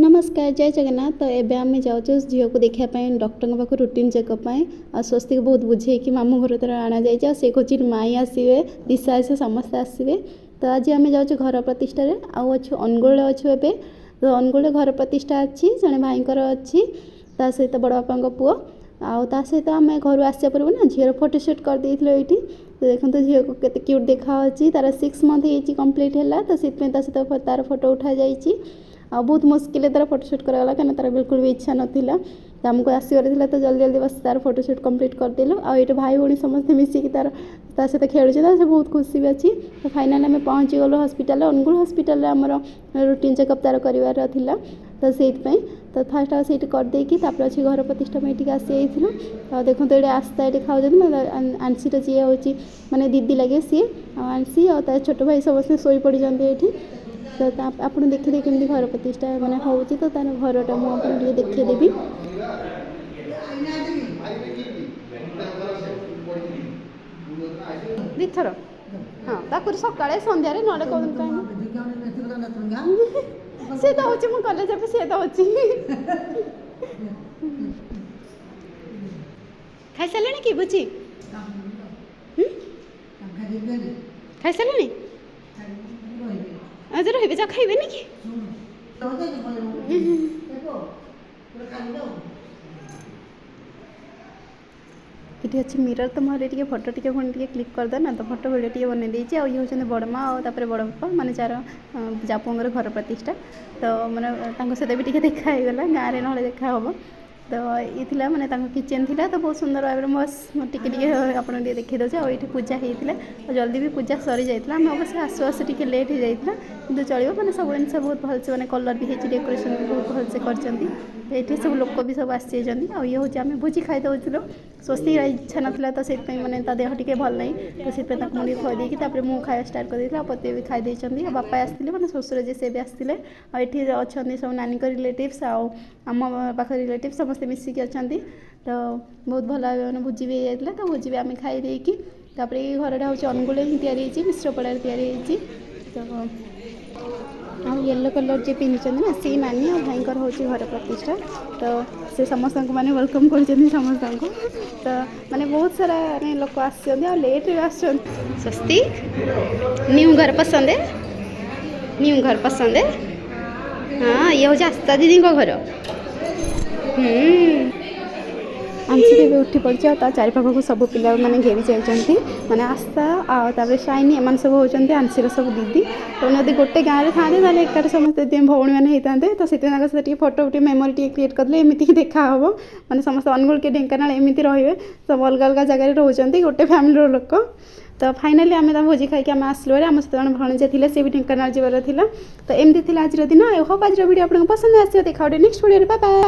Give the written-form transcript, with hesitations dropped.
नमस्कार जय जगन्नाथ। तो एबे आम जाऊँ झील को देखापी डॉक्टर पाख रुटीन चेकअप आ स्वस्ति को बहुत बुझे कि मामू घर तरह आना जाए से खोची माई आसवे दिशा आसे समस्ते आसवे। तो आज आम जाऊँ घर प्रतिष्ठा आउ अच्छु अनुगुल अच्छु ए तो अनुगुल घर प्रतिष्ठा अच्छी जड़े भाईकर अच्छी ता सहित बड़ बापा पुओ आ सहित आम घर आसा पूर्व ना झील फोटोशूट कर देते ये तो देखो झील को केते क्यूट देखा तार 6 मंथ ये कम्प्लीट है तो सहित तार फोटो उठा जाइए आ बहुत मुस्किल तार फोटोशूट कराला कहीं तार बिल्कुल भी इच्छा नाला तो आमको आसवर तो जल्दी जल्दी बस तार फोटोशूट कंप्लीट करदेलु आ ये भाई भौणी समस्त मिसिकी तार सहित खेलुचे से बहुत खुशी भी अच्छी। तो फाइनाल आम पहुँची गलु हस्पिटाल अनुगुल हस्पिटाल आमर रुटीन चेकअप तार करार तो से तो फास्ट से करदेकी अच्छी घर प्रतिष्ठा ये आसी जाइलु देखो ये आस्था ये खाऊँ आंसी जी हूँ मानने दीदी लगे सी आंसी और छोट भाई समस्त शोई पड़ी ये तो आप देखिए केमती घर प्रतिष्ठा मैंने हूँ तो तार घरटा मुझे देखीदेवी दीथर हाँ ताकुर सकाଳେ ସନ୍ଧ୍ୟାରେ ନହେଲେ କଣ ସେ ତ ହଉଛି ମୁଁ କଲେଜ ଏବେ ସେ ତ ହଉଛି ଖାଇସାରିଲେଣି କି ବୁଝି ଖାଇସାରିଲେଣି ଆଜି ରହିବେ ଯା ଖାଇବେନି କି ये अच्छे मिरर तो मुझे फोटो टी पुणी क्लिक करदे ना तो फोटो भिडियो टी बनई देती ये हूँ बड़ माँ और बड़ बापा माने चार जापुर घर प्रतिष्ठा तो मैंने सहित भी टी देखाईगला गाँव में ना देखा हम तो ये मैंने किचेन थी तो बहुत सुंदर भाव में बस टी आप देखी दूसरे और ये पूजा होता है जल्दी भी पूजा सरी जाता आम अवश्य आसु आसु टे लेट हो जाता कि चलो मैंने सब जिन बहुत भलसे मैंने कलर भी होती डेकोरेशन भी बहुत भलसे कर सब लोक भी सब आसी और ये हूँ आम भोजी खाई दूसरो स्वस्ति इच्छा नाला तो मैंने देह टी भल नहीं तो से मुझे खुदेकी मुझे खाया स्टार्ट कर पति भी खाई बापा आसते मैंने श्वशुर जी से भी आसते ये अच्छा सब नानी रिलेटिव्स आम पाख रिलेटिव समस्त मिसिकी अच्छा तो बहुत भल मैंने भोजी भी जाता तो भोजी भी आम खाई देकी घरटा हूँ अनुगुल ही या मिश्रपड़ा या तो येलो कलर जी पिंधि ना सी नानी और भाई हूँ घर प्रतिष्ठा तो से समस्त मैंने वेलकम कर समस्त तो माने बहुत सारा लोक आलेट स्वस्ति न्यू घर पसंद है न्यू घर पसंद है हाँ ये हूँ आस्था दीदी घर आंसी भी उठी पड़ी चारि पाख को सब पिला मैंने घेरी जाती मैंने आस्था आपर शाइनी एम सब होती आंसीर सब दीदी तो यदि गोटे गाँव में था एकाटे समस्त भौणी मैंने होते तो से फोटो उठे मेमोरी टी क्रिएट करदे एमती ही देखा हम मैंने समस्त अनुगुल के ढेंकानाल एमती रे सब अलग अलग जगह रोचे गोटे फैमिली लोक तो फाइनाली आम भोजी खाई आम आसलु आम सहित जन भणजा थे सी भी ढेंकानाल जीवार था तो एमती आज दिन आई होप आज वीडियो आपको पसंद आस देखा नेक्स्ट वीडियो बाय बाय।